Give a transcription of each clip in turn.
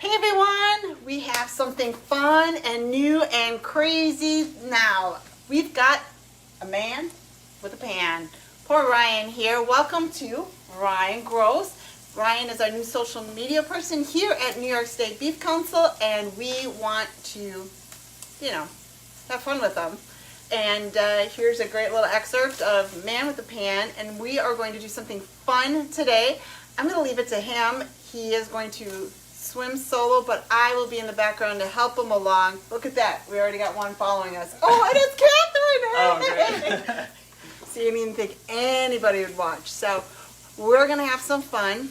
Hey everyone, we have something fun and new and crazy now. We've got a man with a pan. Poor Ryan here. Welcome to Ryan Gross. Ryan is our new social media person here at New York State Beef Council, and we want to, have fun with them. And here's a great little excerpt of Man with a Pan, and we are going to do something fun today. I'm going to leave it to him. He is going to swim solo, but I will be in the background to help him along. Look at that. We already got one following us. Oh, and it's Catherine! Oh, great. See, I didn't think anybody would watch. So we're going to have some fun.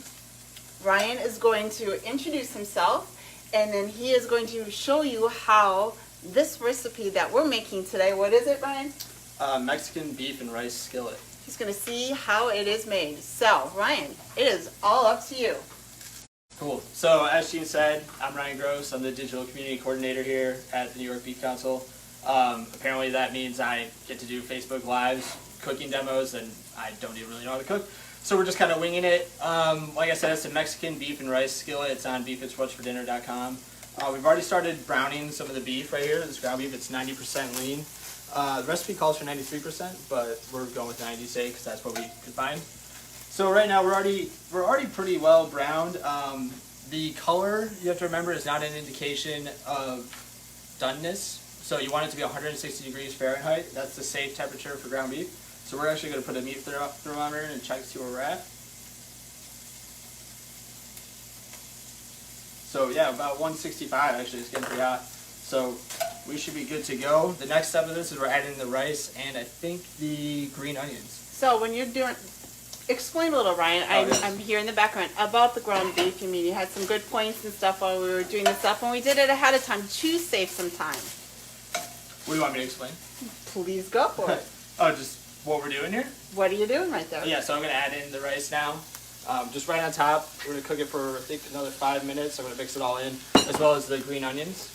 Ryan is going to introduce himself, and then he is going to show you how this recipe that we're making today, what is it, Ryan? Mexican beef and rice skillet. He's going to see how it is made. So, Ryan, it is all up to you. Cool. So, as Jean said, I'm Ryan Gross. I'm the digital community coordinator here at the New York Beef Council. Apparently that means I get to do Facebook Lives, cooking demos, and I don't even really know how to cook. So we're just kind of winging it. Like I said, it's a Mexican beef and rice skillet. It's on beefit'swhatsfordinner.com. We've already started browning some of the beef right here. This ground beef, it's 90% lean. The recipe calls for 93%, but we're going with 90 today because that's what we could find. So right now we're already pretty well browned. The color, you have to remember, is not an indication of doneness. So you want it to be 160 degrees Fahrenheit. That's the safe temperature for ground beef. So we're actually going to put a meat thermometer in and check to see where we're at. So yeah, about 165 actually. It's getting pretty hot. So we should be good to go. The next step of this is we're adding the rice and I think the green onions. So when you're doing, explain a little, Ryan. I'm here in the background about the ground beef. You mean you had some good points and stuff while we were doing this up, and we did it ahead of time to save some time. What do you want me to explain? Please go for it. Oh, just what we're doing here? What are you doing right there? Yeah, so I'm going to add in the rice now. Just right on top. We're going to cook it for, I think, another 5 minutes. I'm going to mix it all in, as well as the green onions.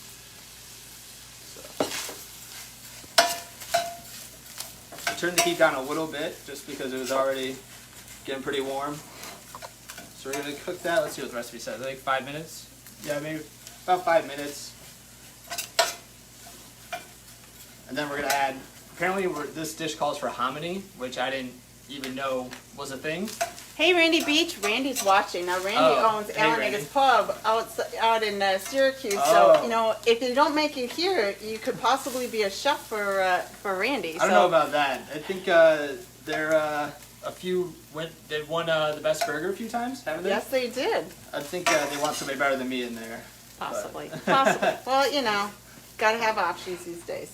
So turn the heat down a little bit, just because it was already getting pretty warm. So we're going to cook that. Let's see what the recipe says. I think 5 minutes. Yeah, maybe about 5 minutes. And then we're going to add, apparently this dish calls for hominy, which I didn't even know was a thing. Hey, Randy Beach. Randy's watching. Now, Randy owns Alan Pub out in Syracuse. Oh. So, if you don't make it here, you could possibly be a chef for Randy. I don't know about that. I think they're they won the best burger a few times, haven't they? Yes, they did. I think they want somebody better than me in there. Possibly. Possibly. Well, got to have options these days.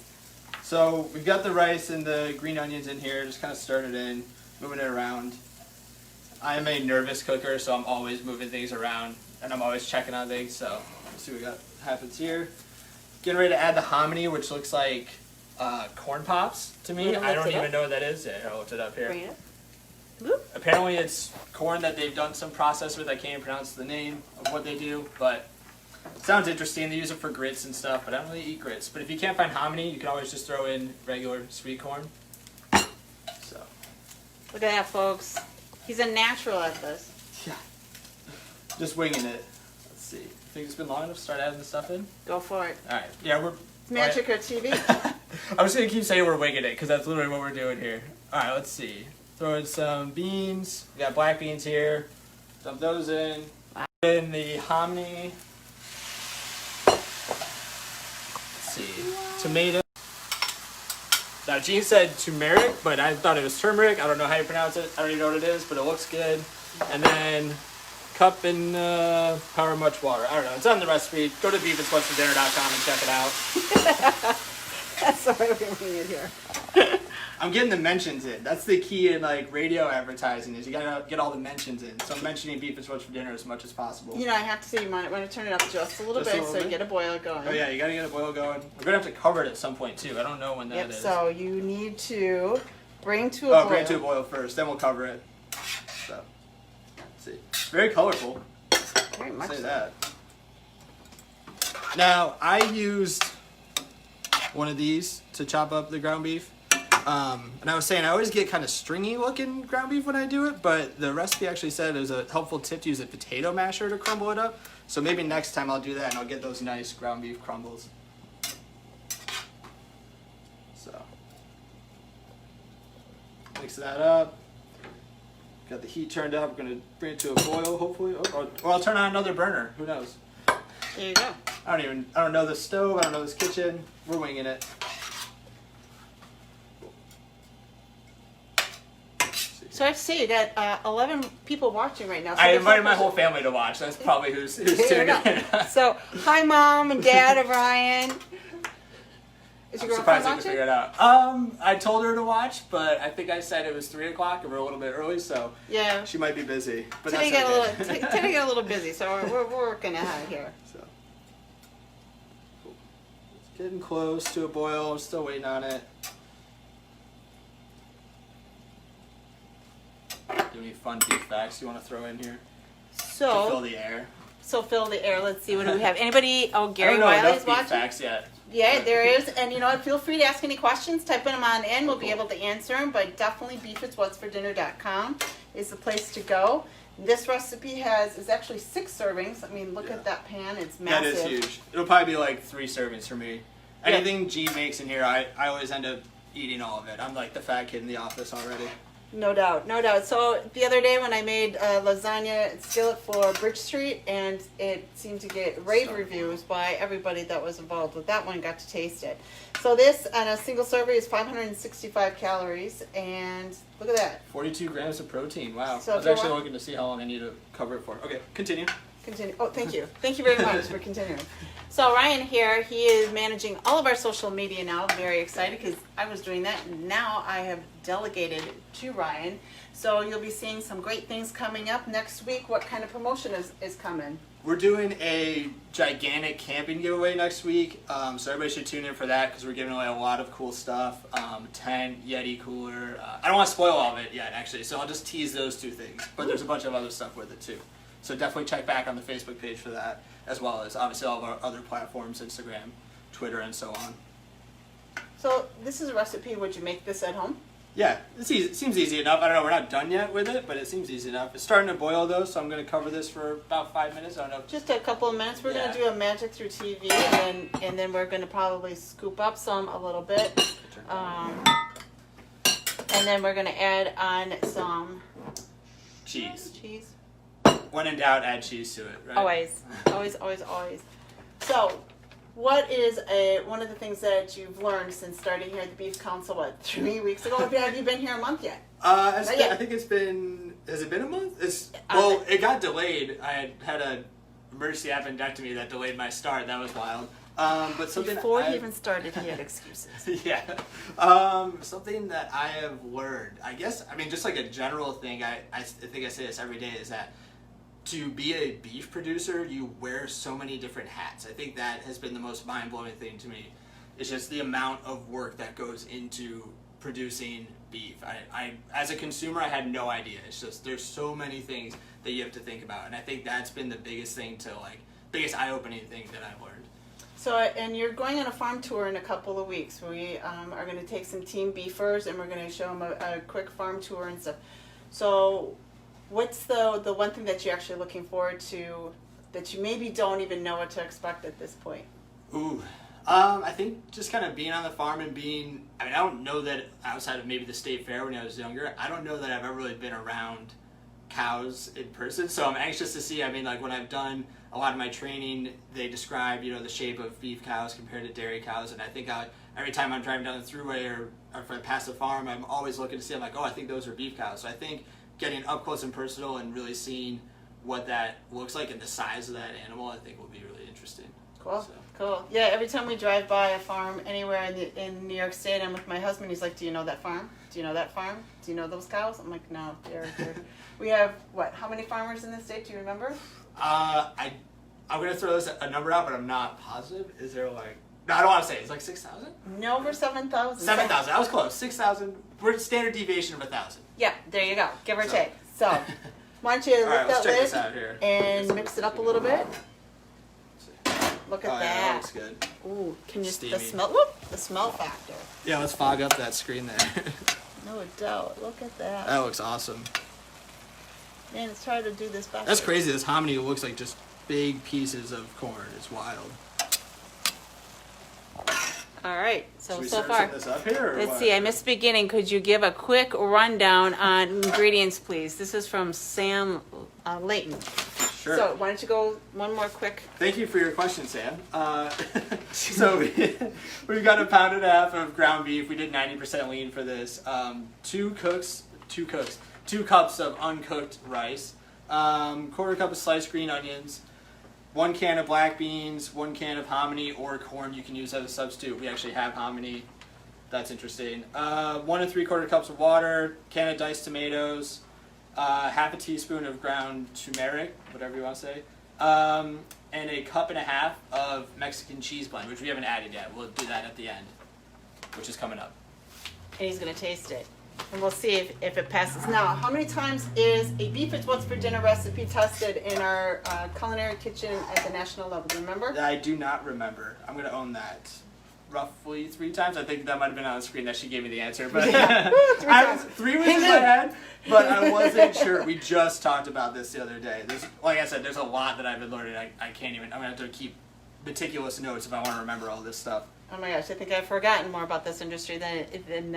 So we've got the rice and the green onions in here. Just kind of stir it in, moving it around. I am a nervous cooker, so I'm always moving things around, and I'm always checking on things. So let's see what happens here. Getting ready to add the hominy, which looks like corn pops to me. I don't even know what that is. Yeah, I looked it up here. Bring it. Whoop. Apparently it's corn that they've done some process with. I can't pronounce the name of what they do, but it sounds interesting. They use it for grits and stuff, but I don't really eat grits. But if you can't find hominy, you can always just throw in regular sweet corn. So Look at that, folks. He's a natural at this. yeah, just winging it. Let's see. Think it's been long enough to start adding the stuff in? Go for it. All right. Yeah, we're Magic or TV. I was gonna keep saying we're winging it because that's literally what we're doing here. All right. Let's see. Throw in some beans. We got black beans here. Dump those in. Put in the hominy. Let's see. Tomato. Now, Jean said turmeric, but I thought it was turmeric. I don't know how you pronounce it. I don't even know what it is, but it looks good. And then cup and however much water. I don't know. It's on the recipe. Go to beefit'swhatsfordinner.com and check it out. That's the way we're doing it here. I'm getting the mentions in. That's the key in radio advertising is you gotta get all the mentions in. So I'm mentioning beef is what's for dinner as much as possible. I have to say you might want to turn it up just a little bit so you get a boil going. Oh yeah, you gotta get a boil going. We're gonna have to cover it at some point too. I don't know when that is. So you need to bring to a boil. Bring it to a boil first, then we'll cover it. So, let's see. It's very colorful. Very much Say so. that. Now I used one of these to chop up the ground beef. And I was saying I always get kind of stringy looking ground beef when I do it, but the recipe actually said it was a helpful tip to use a potato masher to crumble it up. So maybe next time I'll do that and I'll get those nice ground beef crumbles. So mix that up. Got the heat turned up. We're gonna bring it to a boil, hopefully, or I'll turn on another burner. Who knows? There you go. I don't know the stove. I don't know this kitchen. We're winging it. So I have to say, you got 11 people watching right now. So I invited my whole family to watch. That's probably who's tuning in. So, hi, Mom and Dad of Ryan. Is your I'm girlfriend surprised I could watching? figure it out. I told her to watch, but I think I said it was 3 o'clock and we're a little bit early, so Yeah. she might be busy. But Today that's got okay. today got a little busy, so we're working ahead here. So, cool. It's getting close to a boil. I'm still waiting on it. Do you have any fun beef facts you want to throw in here to fill So, the air? fill the air. Let's see what do we have. Anybody? Oh, I Gary don't know Wiley's enough beef watching. facts yet. Yeah, there is. And you know what? Feel free to ask any questions. Type them on in. We'll be able to answer them. But definitely beefiswhatsfordinner.com is the place to go. This recipe is actually 6 servings. I mean, look at that pan. It's massive. That is huge. It'll probably be like 3 servings for me. Anything G makes in here, I always end up eating all of it. I'm like the fat kid in the office already. No doubt, no doubt. So the other day when I made lasagna at Skillet for Bridge Street, and it seemed to get rave reviews by everybody that was involved with that one, got to taste it. So this on a single serving is 565 calories, and look at that. 42 grams of protein. Wow. So I was if you actually want- looking to see how long I need to cover it for. Okay, continue. Continue. Oh, thank you. Thank you very much for continuing. So Ryan here, he is managing all of our social media now. I'm very excited because I was doing that, and now I have delegated to Ryan. So you'll be seeing some great things coming up next week. What kind of promotion is coming? We're doing a gigantic camping giveaway next week, so everybody should tune in for that because we're giving away a lot of cool stuff. Tent, Yeti cooler. I don't want to spoil all of it yet, actually, so I'll just tease those 2 things. But there's a bunch of other stuff with it too. So definitely check back on the Facebook page for that, as well as obviously all of our other platforms, Instagram, Twitter, and so on. So this is a recipe. Would you make this at home? Yeah, it's easy. It seems easy enough. I don't know, we're not done yet with it, but it seems easy enough. It's starting to boil though, so I'm going to cover this for about 5 minutes. I don't know. Just a couple of minutes. We're going to do a magic through TV, and then we're going to probably scoop up some a little bit, and then we're going to add on some Cheese. cheese. When in doubt, add cheese to it, right? Always, always, always, always. So, what is one of the things that you've learned since starting here at the Beef Council? What, 3 weeks ago? Have you been here a month yet? Not yet. I think it's been. Has it been a month? Well, it got delayed. I had an emergency appendectomy that delayed my start. That was wild. But something Before he even started, he had excuses. yeah. Something that I have learned, I guess, I mean, just like a general thing, I think I say this every day, is that to be a beef producer, you wear so many different hats. I think that has been the most mind-blowing thing to me. It's just the amount of work that goes into producing beef. I as a consumer, I had no idea. It's just, there's so many things that you have to think about. And I think that's been the biggest thing biggest eye-opening thing that I've learned. So, and you're going on a farm tour in a couple of weeks. We are going to take some team beefers, and we're going to show them a quick farm tour and stuff. So, what's the one thing that you're actually looking forward to that you maybe don't even know what to expect at this point? Ooh. I think just kind of being on the farm and I don't know that outside of maybe the state fair when I was younger, I don't know that I've ever really been around cows in person. So I'm anxious to see, like when I've done a lot of my training, they describe, the shape of beef cows compared to dairy cows. And I think every time I'm driving down the thruway or if I pass a farm, I'm always looking to see, I'm like, oh, I think those are beef cows. So I think getting up close and personal and really seeing what that looks like and the size of that animal, I think will be really interesting. Cool, So. cool. Yeah, every time we drive by a farm anywhere in New York State, I'm with my husband. He's like, "Do you know that farm? Do you know that farm? Do you know those cows?" I'm like, "No, they're." We have how many farmers in this state? Do you remember? I'm gonna throw a number out, but I'm not positive. Is there No, I don't want to say it. It's like 6,000. No, we're 7,000. 7,000. I was close. 6,000. We're standard deviation of 1,000. Yeah, there you go. Give or take. So, why don't you All right, lift let's that check this lid out here. and mix it up a little bit? Look at Oh, yeah, that. looks good. Ooh, can you Steamy. the smell factor? Yeah, let's fog up that screen there. No doubt. Look at that. That looks awesome. Man, it's hard to do this backwards. That's crazy. This hominy looks like just big pieces of corn. It's wild. All right. Should we So start far. setting this up here, or Let's what? see. I missed the beginning. Could you give a quick rundown on ingredients, please? This is from Sam Layton. Sure. So why don't you go one more quick? Thank you for your question, Sam. So we've got a pound and a half of ground beef. We did 90% lean for this. Two cups of uncooked rice. Quarter cup of sliced green onions. 1 can of black beans. 1 can of hominy or corn you can use as a substitute. We actually have hominy. That's interesting. 1 3/4 cups of water. Can of diced tomatoes. Half a teaspoon of ground turmeric, whatever you want to say, and a cup and a half of Mexican cheese blend, which we haven't added yet. We'll do that at the end, which is coming up. And he's going to taste it. And we'll see if it passes. Now, how many times is a beef is what's for dinner recipe tested in our culinary kitchen at the national level? Do you remember? I do not remember. I'm going to own that. Roughly 3 times. I think that might have been on the screen that she gave me the answer, but Yeah. 3 times. 3 was in my head, but I wasn't sure. We just talked about this the other day. Like I said, there's a lot that I've been learning. I can't even. I'm gonna have to keep meticulous notes if I want to remember all this stuff. Oh my gosh, I think I've forgotten more about this industry than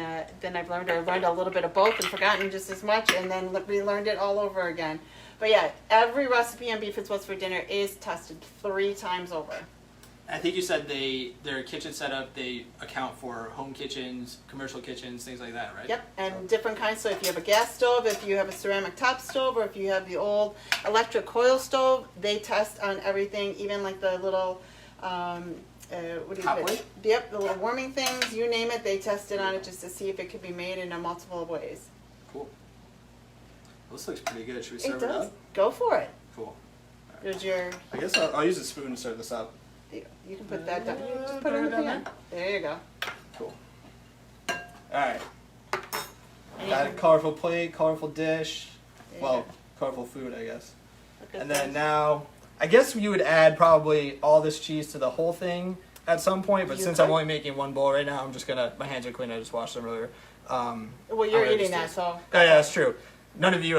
I've learned. I've learned a little bit of both and forgotten just as much, and then relearned it all over again. But yeah, every recipe on Beef is What's for Dinner is tested 3 times over. I think you said their kitchen setup, they account for home kitchens, commercial kitchens, things like that, right? Yep, and different kinds. So if you have a gas stove, if you have a ceramic top stove, or if you have the old electric coil stove, they test on everything, even like the little, what do you Hot call plate? it? Yep, the little warming things, you name it, they tested on it just to see if it could be made in a multiple of ways. Cool. This looks pretty good. Should we It serve it does. up? Go for it. Cool. There's your, I guess I'll use a spoon to serve this up. you can put that down. You just put it in the Down pan. There you go. Cool. Alright. And you Got a can- colorful plate, colorful dish. there you Well, go. colorful food, I guess. Look at And then this. now, I guess you would add probably all this cheese to the whole thing at some point, but You since could. I'm only making one bowl right now, I'm just gonna, my hands are clean, I just washed them earlier. Well, you're I'm gonna eating just that, taste- so. Oh yeah, that's true. None of you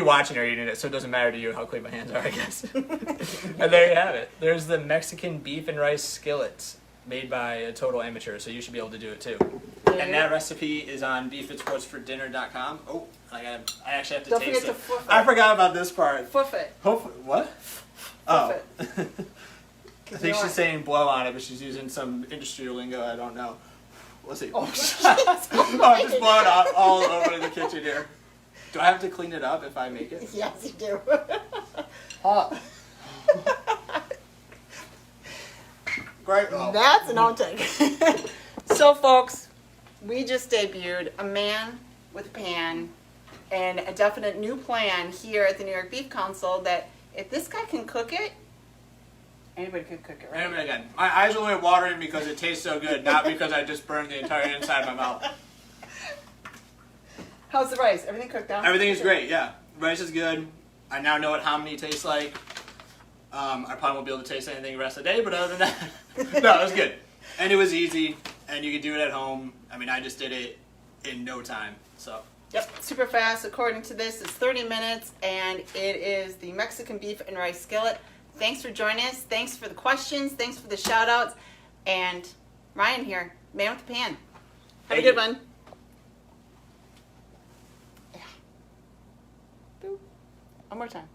watching are eating it, so it doesn't matter to you how clean my hands are, I guess. And there you have it. There's the Mexican beef and rice skillet, made by a total amateur, so you should be able to do it too. There And you that go. recipe is on beefitswhatsfordinner.com. Oh, I actually have to Don't taste forget to it. foof I it. forgot about this part. Foof it. Hopefully, what? Oh. it. I You think know she's what? saying blow on it, but she's using some industry lingo. I don't know. Let's see. Oh, Oh, just blow it out all over the kitchen here. Do I have to clean it up if I make it? Yes, you do. Hot. Great. Oh. That's an outtake. So, folks, we just debuted a man with a pan and a definite new plan here at the New York Beef Council that if this guy can cook it, anybody could cook it, right? And again, my eyes are only watering because it tastes so good, not because I just burned the entire inside of my mouth. How's the rice? Everything cooked down? Everything is great, yeah. Rice is good. I now know what hominy tastes like. I probably won't be able to taste anything the rest of the day, but other than that, no, it was good. And it was easy, and you could do it at home. I mean, I just did it in no time, so. Yep, super fast. According to this, it's 30 minutes, and it is the Mexican beef and rice skillet. Thanks for joining us. Thanks for the questions. Thanks for the shout-outs. And Ryan here, man with the pan. Have Thank a good you. one. Yeah. Boop. One more time.